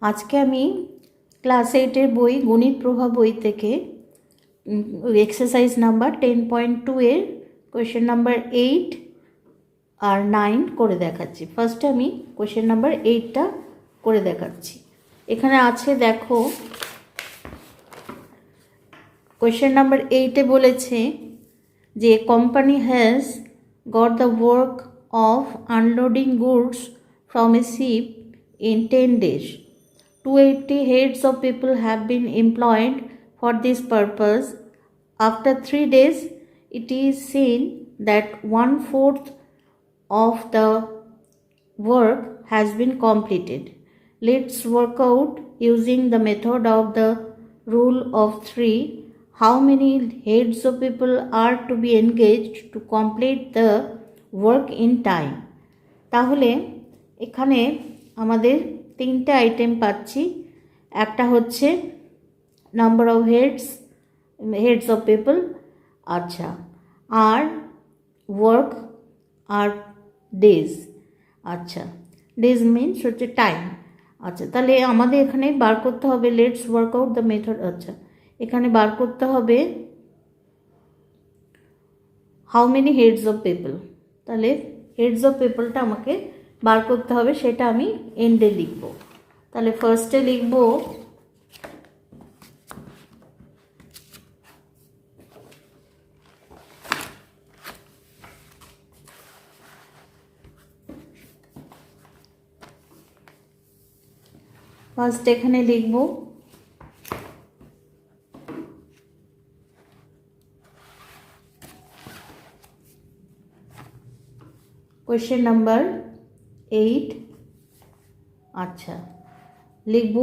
আজকে আমি ক্লাস 8-এর বই গণিত প্রভা বই থেকে এক্সারসাইজ নাম্বার 10.2 এর কোয়েশ্চেন নাম্বার 8 আর 9 করে দেখাচ্ছি। ফার্স্টে আমি কোয়েশ্চেন নাম্বার 8টা করে দেখাচ্ছি। এখানে আছে দেখো, কোয়েশ্চেন নাম্বার 8-এ বলেছে যে company has got the work of unloading goods from a ship in 10 days. 280 heads of people have been employed for this purpose. After 3 days, it is seen that 1/4 of the work has been completed. Let's work out using the method of the rule of 3 how many heads of people are to be engaged to complete the work in time. তাহলে এখানে আমাদের তিনটে item পাচ্ছি। একটা হচ্ছে number of heads of people, আচ্ছা, আর work আর ডেজ, আচ্ছা, ডেজ মিনস হচ্ছে টাইম। আচ্ছা, তাহলে আমাদের এখানে বার করতে হবে let's work out the method. আচ্ছা, এখানে বার করতে হবে how many heads of people. তাহলে হেডস অফ পিপলটা আমাকে বার করতে হবে, সেটা আমি এন্ডে লিখব। তাহলে ফার্স্টে লিখব ফার্স্ট এখানে লিখব কোয়েশ্চেন নাম্বার 8। আচ্ছা, লিখব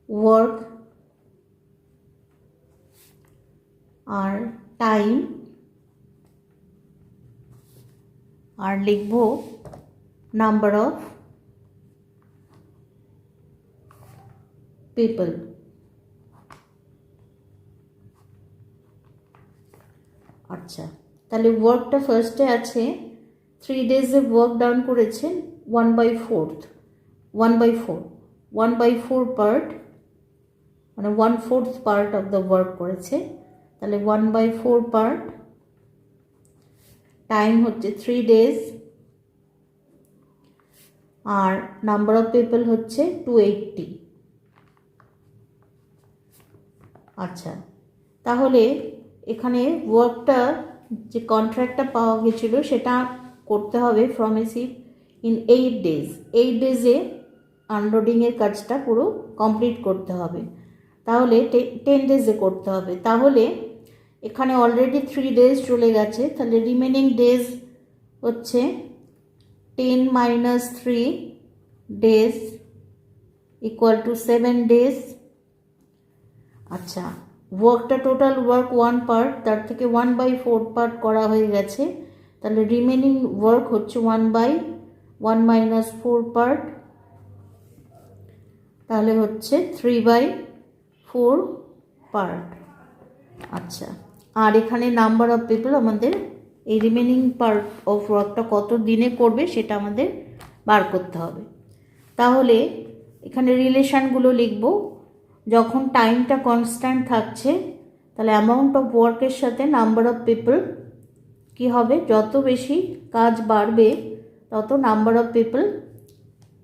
ওয়ার্ক আর টাইম, আর লিখব নাম্বার অফ পিপল। আচ্ছা, তাহলে ওয়ার্কটা ফার্স্টে আছে 3 ডেজে ওয়ার্ক ডাউন করেছেন 1/4 পার্ট, মানে 1/4 পার্ট অফ দ্য ওয়ার্ক করেছে। তাহলে 1/4 পার্ট, টাইম হচ্ছে 3 ডেজ, আর নাম্বার অফ পিপল হচ্ছে 280। আচ্ছা, তাহলে এখানে ওয়ার্কটা যে কন্ট্রাক্টটা পাওয়া গেছিলো সেটা করতে হবে from a ship in 8 days. 8 ডেজে আনলোডিংয়ের কাজটা পুরো কমপ্লিট করতে হবে, তাহলে 10 ডেজে করতে হবে। তাহলে এখানে অলরেডি 3 ডেজ চলে গেছে, তাহলে রিমেনিং ডেজ হচ্ছে 10 - 3 ডেজ ইকুয়াল টু 7 ডেজ। আচ্ছা, ওয়ার্কটা টোটাল ওয়ার্ক 1 পার্ট, তার থেকে 1/4 পার্ট করা হয়ে গেছে, তাহলে রিমেনিং ওয়ার্ক হচ্ছে 1 - 4 পার্ট, তাহলে হচ্ছে 3/4 পার্ট। আচ্ছা, আর এখানে নাম্বার অফ পিপল আমাদের এই রিমেনিং পার্ট অফ ওয়ার্কটা কত দিনে করবে সেটা আমাদের বার করতে হবে। তাহলে এখানে রিলেশানগুলো লিখব। যখন টাইমটা কনস্ট্যান্ট থাকছে তাহলে অ্যামাউন্ট অফ ওয়ার্কের সাথে নাম্বার অফ পিপল কী হবে, যত বেশি কাজ বাড়বে তত নাম্বার অফ পিপল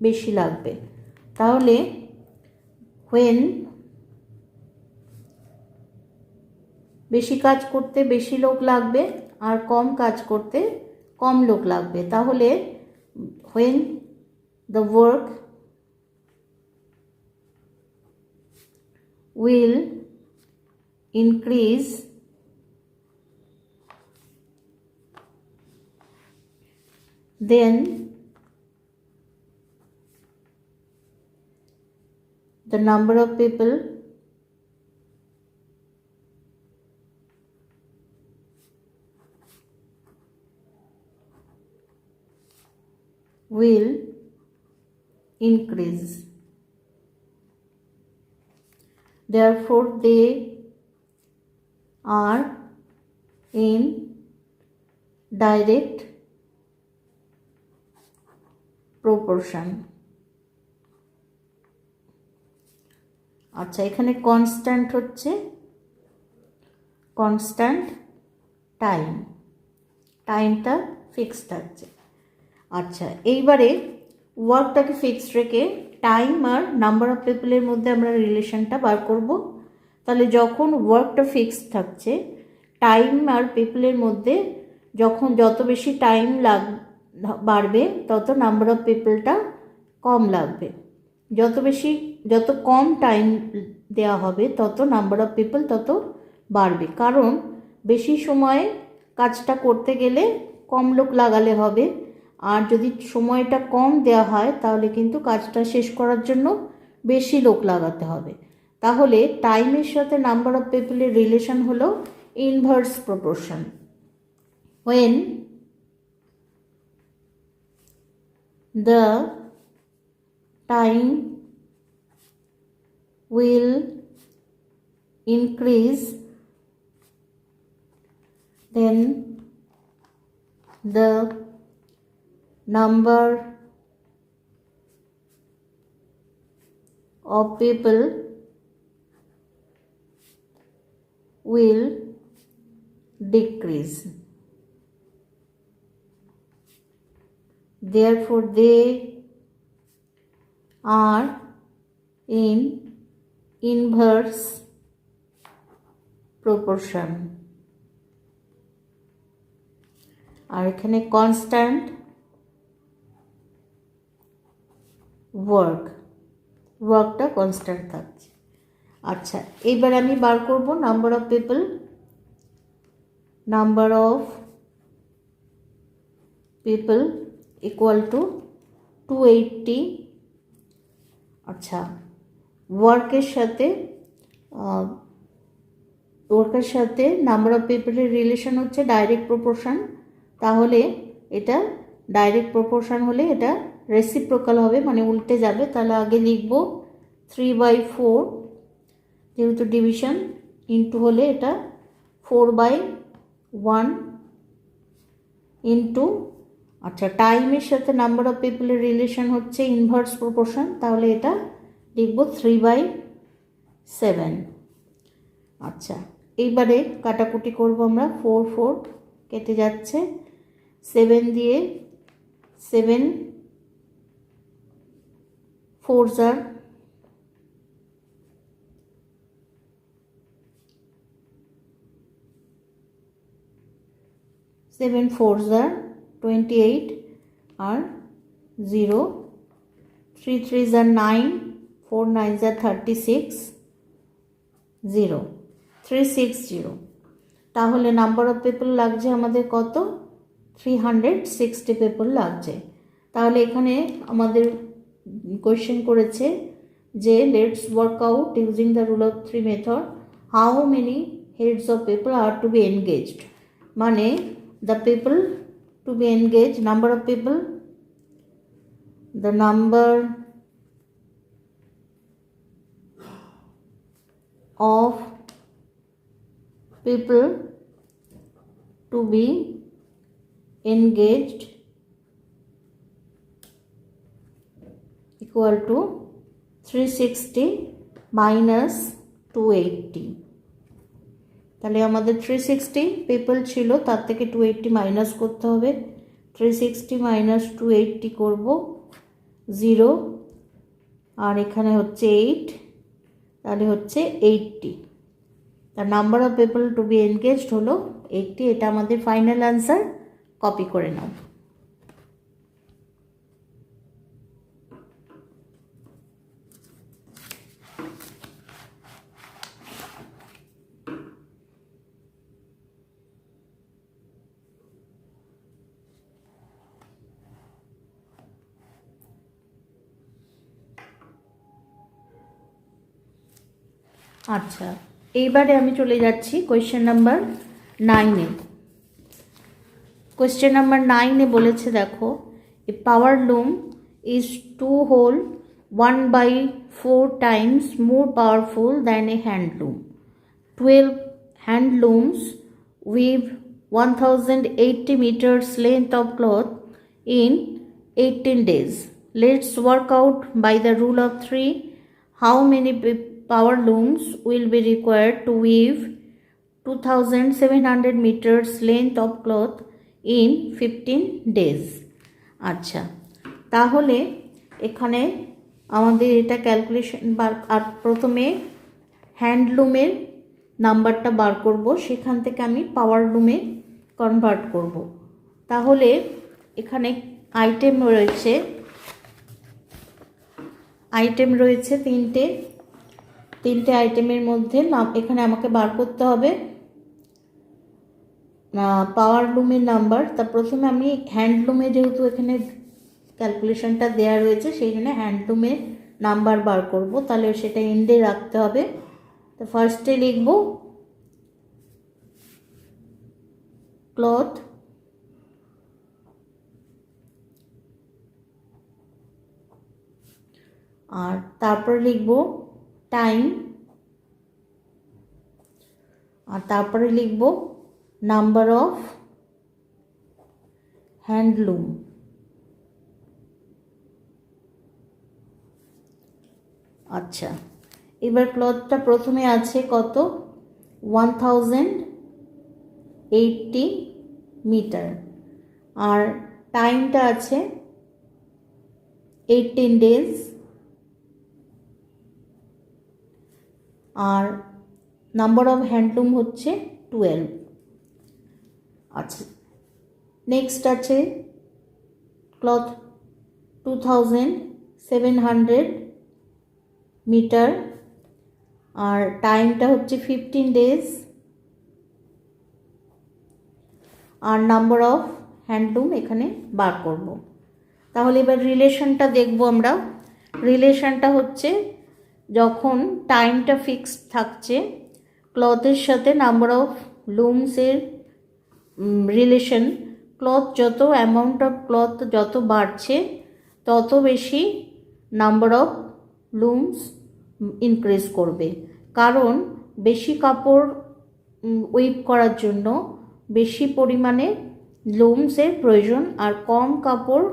বেশি লাগবে। তাহলে হোয়েন বেশি কাজ করতে বেশি লোক লাগবে আর কম কাজ করতে কম লোক লাগবে, তাহলে when the work will increase then the number of people will increase. Therefore, they are in direct proportion. আচ্ছা, এখানে কনস্ট্যান্ট হচ্ছে কনস্ট্যান্ট টাইম, টাইমটা ফিক্সড থাকছে। আচ্ছা, এইবারে ওয়ার্কটাকে ফিক্সড রেখে টাইম আর নাম্বার অফ পিপলের মধ্যে আমরা রিলেশনটা বার করব। তাহলে যখন ওয়ার্কটা ফিক্সড থাকছে, টাইম আর পিপলের মধ্যে যখন যত বেশি টাইম বাড়বে তত নাম্বার অফ পিপলটা কম লাগবে, যত কম টাইম দেওয়া হবে তত নাম্বার অফ পিপল তত বাড়বে। কারণ বেশি সময়ে কাজটা করতে গেলে কম লোক লাগালে হবে, আর যদি সময়টা কম দেওয়া হয় তাহলে কিন্তু কাজটা শেষ করার জন্য বেশি লোক লাগাতে হবে। তাহলে টাইমের সাথে নাম্বার অফ পিপলের রিলেশন হলো inverse proportion. when the time will increase, then the number of people will decrease. Therefore, they are in inverse proportion. আর এখানে কনস্ট্যান্ট ওয়ার্কটা কনস্ট্যান্ট থাকছে। আচ্ছা, এইবার আমি বার করব number of people. Number of people equal to 280। আচ্ছা, ওয়ার্কের সাথে নাম্বার অফ পিপলের রিলেশন হচ্ছে ডাইরেক্ট প্রপোর্শন। তাহলে এটা ডাইরেক্ট প্রপোর্শন হলে এটা রেসিপ্রোকাল হবে, মানে উল্টে যাবে। তাহলে আগে লিখব 3/4, যেহেতু ডিভিশন, ইন্টু হলে এটা 4/1 ইন্টু। আচ্ছা, টাইমের সাথে নাম্বার অফ পিপলের রিলেশন হচ্ছে ইনভার্স প্রপোর্শন, তাহলে এটা লিখব 3/7। আচ্ছা, এইবারে কাটাকুটি করব আমরা। 4 কেটে যাচ্ছে, 7 দিয়ে 7 4s are 28 R 0, 3 3s are 9, 4 9s are 36, 0, 360। তাহলে নাম্বার অফ পিপল লাগছে আমাদের কত? 360 পিপল লাগছে। তাহলে এখানে আমাদের কোয়েশ্চেন করেছে যে let's work out using the rule of 3 method how many heads of people are to be engaged. মানে the people to be engaged, number of people, the number of people to be engaged equal to 360 minus 280। তাহলে আমাদের 360 people ছিল, তার থেকে 280 minus করতে হবে। 360 minus 280 করব 0, আর এখানে হচ্ছে 8, তাহলে হচ্ছে 80। তার number of people to be engaged হলো 80। এটা আমাদের ফাইনাল অ্যান্সার। কপি করে নাও। আচ্ছা, এইবারে আমি চলে যাচ্ছি কোয়েশ্চেন নাম্বার 9-এ। কোয়েশ্চেন নাম্বার 9-এ বলেছে, দেখো, এ পাওয়ার loom is 2 whole 1/4 times more powerful than a handloom. 12 handlooms weave 1080 meters length of cloth in 18 days. let's work out by the rule of 3 how many power looms will be required to weave 2700 meters length of cloth in 15 days. আচ্ছা, তাহলে এখানে আমাদের এটা calculation আর প্রথমে হ্যান্ডলুমের নাম্বারটা বার করব, সেখান থেকে আমি পাওয়ার লুমে কনভার্ট করব। তাহলে এখানে আইটেম রয়েছে তিনটে আইটেমের মধ্যে এখানে আমাকে বার করতে হবে পাওয়ার লুমের নাম্বার। তা প্রথমে আমি হ্যান্ডলুমে, যেহেতু এখানে ক্যালকুলেশনটা দেওয়া রয়েছে সেই জন্য হ্যান্ডলুমের নাম্বার বার করব, তাহলে সেটা এন্ডে রাখতে হবে। তো ফার্স্টে লিখব ক্লথ আর তারপর লিখব টাইম আর তারপরে লিখব নাম্বার অফ হ্যান্ডলুম। আচ্ছা, এবার ক্লথটা প্রথমে আছে কত, 1080 মিটার, আর টাইমটা আছে 18 ডেজ, আর নাম্বার অফ হ্যান্ডলুম হচ্ছে 12। আচ্ছা, নেক্সট আছে ক্লথ 2700 মিটার, আর টাইমটা হচ্ছে 15 ডেজ, আর নাম্বার অফ হ্যান্ডলুম এখানে বার করব। তাহলে এবার রিলেশনটা দেখব আমরা। রিলেশনটা হচ্ছে যখন টাইমটা ফিক্সড থাকছে ক্লথের সাথে নাম্বার অফ লুমসের রিলেশন, ক্লথ যত অ্যামাউন্ট অফ ক্লথ যত বাড়ছে তত বেশি নাম্বার অফ লুমস ইনক্রিজ করবে, কারণ বেশি কাপড় উইভ করার জন্য বেশি পরিমাণে লুমসের প্রয়োজন, আর কম কাপড়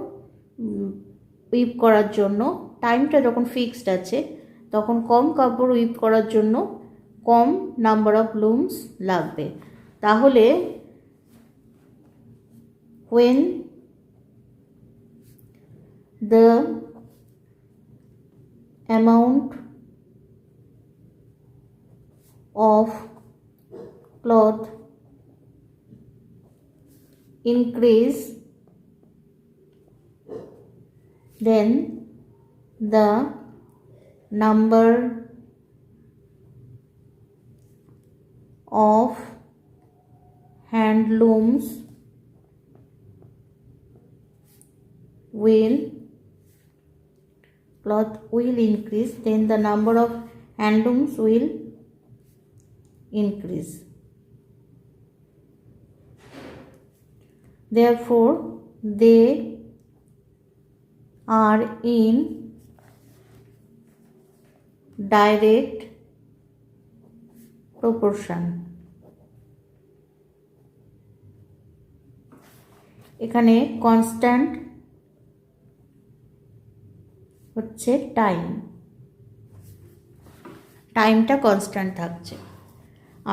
উইভ করার জন্য টাইমটা যখন ফিক্সড আছে তখন কম কাপড় উইভ করার জন্য কম নাম্বার অফ লুমস লাগবে। তাহলে when the amount of cloth increase, then the number of handlooms cloth will increase, then the number of handlooms will increase. Therefore, they are in direct proportion. এখানে constant হচ্ছে টাইমটা constant থাকছে।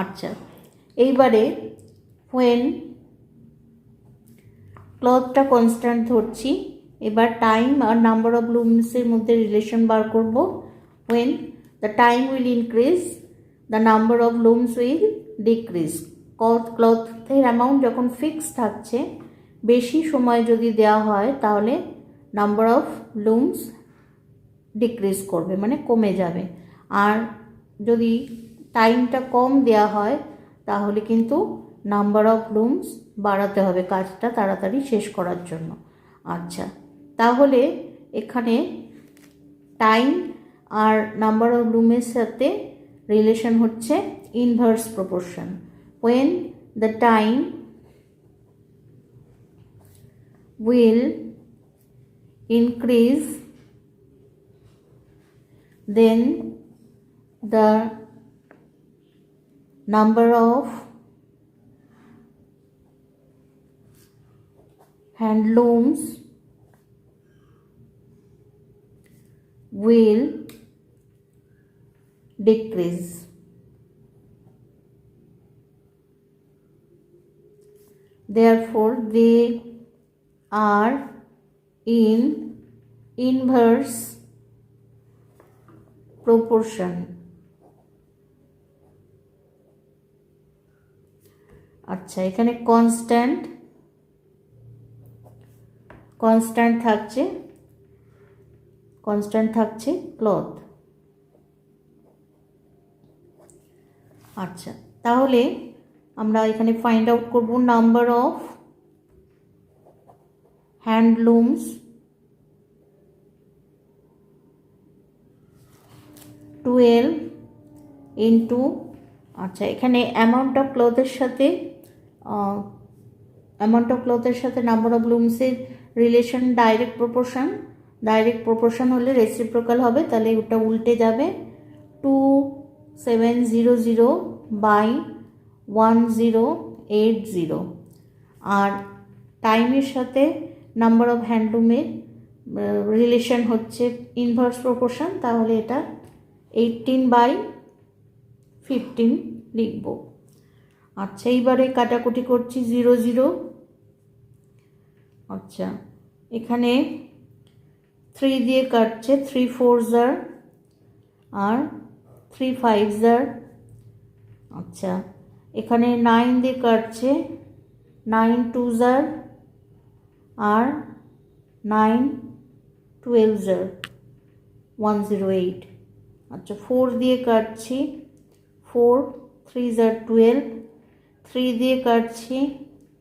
আচ্ছা, এইবারে when ক্লথটা constant ধরছি, এবার time R number of লুমসের মধ্যে relation বার করব। when the time will increase, the number of looms will decrease. ক্লথের অ্যামাউন্ট যখন ফিক্স থাকছে, বেশি সময় যদি দেওয়া হয় তাহলে নাম্বার অফ লুমস ডিক্রিজ করবে, মানে কমে যাবে, আর যদি টাইমটা কম দেওয়া হয় তাহলে কিন্তু নাম্বার অফ লুমস বাড়াতে হবে কাজটা তাড়াতাড়ি শেষ করার জন্য। আচ্ছা, তাহলে এখানে টাইম আর নাম্বার অফ লুমের সাথে রিলেশন হচ্ছে inverse proportion. when the time will increase, then the number of handlooms will decrease. Therefore, they are in inverse proportion. আচ্ছা, এখানে কনস্ট্যান্ট থাকছে ক্লথ। আচ্ছা, তাহলে আমরা এখানে ফাইন্ড আউট করব নাম্বার অফ হ্যান্ডলুমস 12 ইন্টু, আচ্ছা এখানে অ্যামাউন্ট অফ ক্লথের সাথে নাম্বার অফ লুমসের রিলেশন ডাইরেক্ট প্রপোর্শন হলে রেসিপ্রোকাল হবে, তাহলে ওটা উল্টে যাবে। 2700 বাই 1080। আর টাইমের সাথে নাম্বার অফ হ্যান্ডলুমের রিলেশন হচ্ছে ইনভার্স প্রপোর্শন, তাহলে এটা 18/15 লিখব। আচ্ছা, এইবারে কাটাকুটি করছি 0 0। আচ্ছা, এখানে 3 দিয়ে কাটছে, 3 4s আর 3 5s। আচ্ছা, এখানে 9 দিয়ে কাটছে, 9 2s আর 9 12s 108। আচ্ছা, 4 দিয়ে কাটছি, 4 3s 12, 3 দিয়ে কাটছি,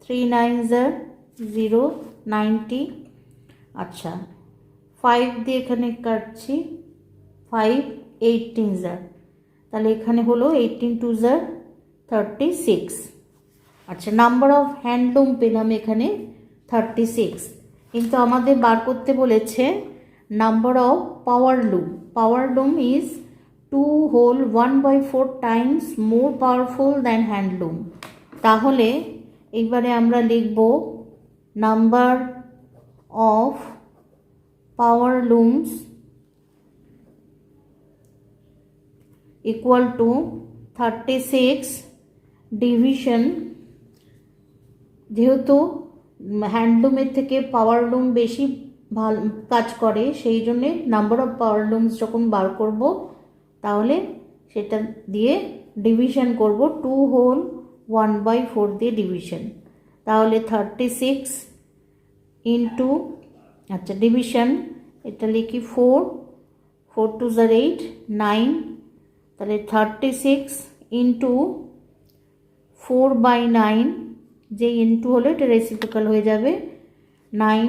3 9s 0 90। আচ্ছা, 5 দিয়ে এখানে কাটছি, 5 18s, তাহলে এখানে হলো 18 2s 36। আচ্ছা, নাম্বার অফ হ্যান্ডলুম পেলাম এখানে 36, কিন্তু আমাদের বার করতে বলেছে number of power loom is 2 whole 1/4 times more powerful than handloom. তাহলে এইবারে আমরা লিখব number of power looms equal to 36 division, যেহেতু হ্যান্ডলুমের থেকে পাওয়ার লুম বেশি ভালো কাজ করে, সেই জন্যে নাম্বার অফ পাওয়ার লুমস যখন বার করব তাহলে সেটা দিয়ে ডিভিশন করব, 2 whole 1/4 দিয়ে ডিভিশন, তাহলে 36 ইন্টু, আচ্ছা ডিভিশন এটা লিখি 4 4 2s 8 9, তাহলে 36 ইন্টু 4/9, যে ইন্টু হলো এটা রেসিপ্রোকাল হয়ে যাবে, 9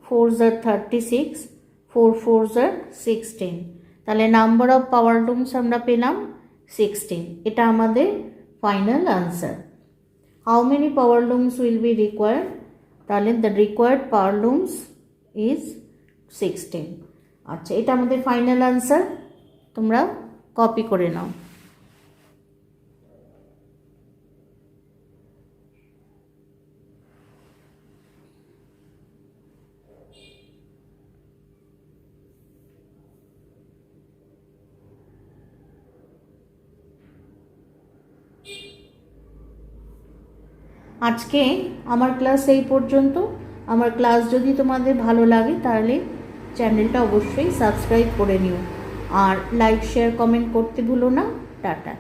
4s 36 4 4s 16, তাহলে নাম্বার অফ পাওয়ার লুমস আমরা পেলাম 16। এটা আমাদের final answer. How many power looms will be required, তাহলে the required power looms is 16। আচ্ছা, এটা আমাদের ফাইনাল আনসার, তোমরা কপি করে নাও। আজকে আমার ক্লাস এই পর্যন্ত। আমার ক্লাস যদি তোমাদের ভালো লাগে তাহলে চ্যানেলটা অবশ্যই সাবস্ক্রাইব করে নিও, আর লাইক শেয়ার কমেন্ট করতে ভুলো না। টাটা।